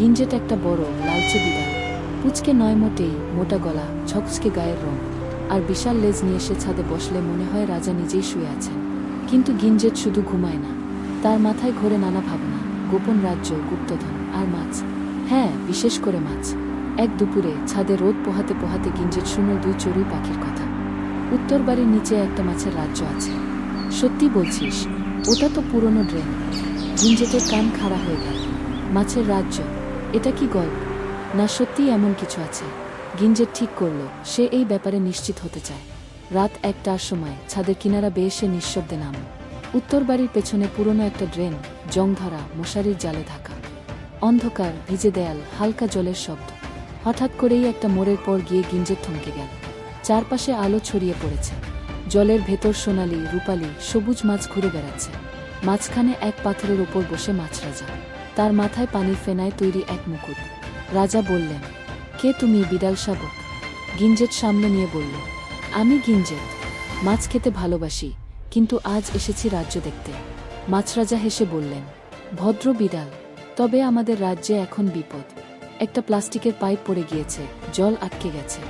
গিঞ্জেট একটা বড় লালচে বিড়াল, পুচকে নয় মোটেই, মোটা গলা, ঝকঝকে গায়ের রং আর বিশাল লেজ নিয়ে সে ছাদে বসলে মনে হয় রাজা নিজেই শুয়ে আছেন। কিন্তু গিঞ্জেট শুধু ঘুমায় না, তার মাথায় ঘোরে নানা ভাবনা, গোপন রাজ্য, গুপ্তধন আর মাছ। হ্যাঁ, বিশেষ করে মাছ। এক দুপুরে ছাদে রোদ পোহাতে পোহাতে গিঞ্জেট শুনল দুই চড়ুই পাখির কথা। উত্তর বাড়ির নিচে একটা মাছের রাজ্য আছে। সত্যি বলছিস? ওটা তো পুরনো ড্রেন। গিঞ্জেটের কান খাড়া হয়ে গেল। মাছের রাজ্য? এটা কি গল্প, না সত্যিই এমন কিছু আছে? গিঞ্জেট ঠিক করল সে এই ব্যাপারে নিশ্চিত হতে চায়। রাত 1টার সময় ছাদের কিনারা বেয়ে সে নিঃশব্দে নাম। উত্তর বাড়ির পেছনে পুরনো একটা ড্রেন, জংধরা, মশারির জালে ঢাকা। অন্ধকার, ভিজে দেয়াল, হালকা জলের শব্দ। হঠাৎ করেই একটা মোড়ের পর গিয়ে গিঞ্জেট থমকে গেল। চারপাশে আলো ছড়িয়ে পড়েছে। জলের ভেতর সোনালি, রূপালি, সবুজ মাছ ঘুরে বেড়াচ্ছে। মাঝখানে এক পাথরের ওপর বসে মাছরাজা, তার মাথায় পানির ফেনায় তৈরি এক মুকুট। রাজা বললেন, কে তুমি, বিড়াল শাবক? গিঞ্জেট সামনে নিয়ে বলল, আমি গিঞ্জেট, মাছ খেতে ভালোবাসি, কিন্তু আজ এসেছি রাজ্য দেখতে। মাছরাজা হেসে বললেন, ভদ্র বিড়াল, তবে আমাদের রাজ্যে এখন বিপদ। একটা প্লাস্টিকের পাইপ পড়ে গিয়েছে, জল আটকে গেছে।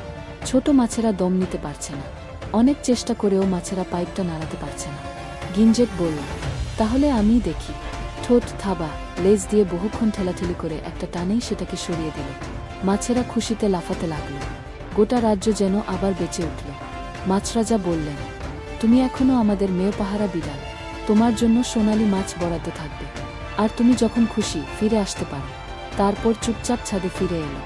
ছোট মাছেরা দম নিতে পারছে না। অনেক চেষ্টা করেও মাছেরা পাইপটা নাড়াতে পারছে না। গিঞ্জেট বলল, তাহলে আমিই দেখি। ঠোঁট থাবা, লেজ দিয়ে বহুক্ষণ ঠেলাঠেলি করে একটা টানেই সেটাকে সরিয়ে দিল। মাছেরা খুশিতে লাফাতে লাগল। গোটা রাজ্য যেন আবার বেঁচে উঠল। মাছরাজা বললেন, তুমি এখনো আমাদের মেয়ে পাহারা বিড়াল, তোমার জন্য সোনালি মাছ বরাদ্দ থাকবে, আর তুমি যখন খুশি ফিরে আসতে পারো। তারপর চুপচাপ ছাদে ফিরে এলো।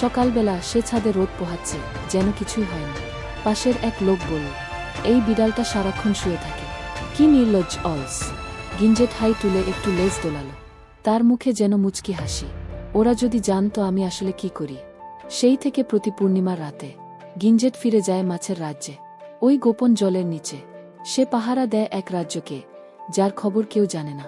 সকালবেলা সে ছাদে রোদ পোহাচ্ছে, যেন কিছুই হয়নি। পাশের এক লোক বলল, এই বিড়ালটা সারাক্ষণ শুয়ে থাকে, কি নির্লজ্জ অলস। গিঞ্জেট হাই তুলে একটু লেজ দোলালো। তার মুখে যেন মুচকি হাসি। ওরা যদি জানতো আমি আসলে কি করি। সেই থেকে প্রতি পূর্ণিমার রাতে গিঞ্জেট ফিরে যায় মাছের রাজ্যে, ওই গোপন জলের নিচে। সে পাহারা দেয় এক রাজ্যকে, যার খবর কেউ জানে না।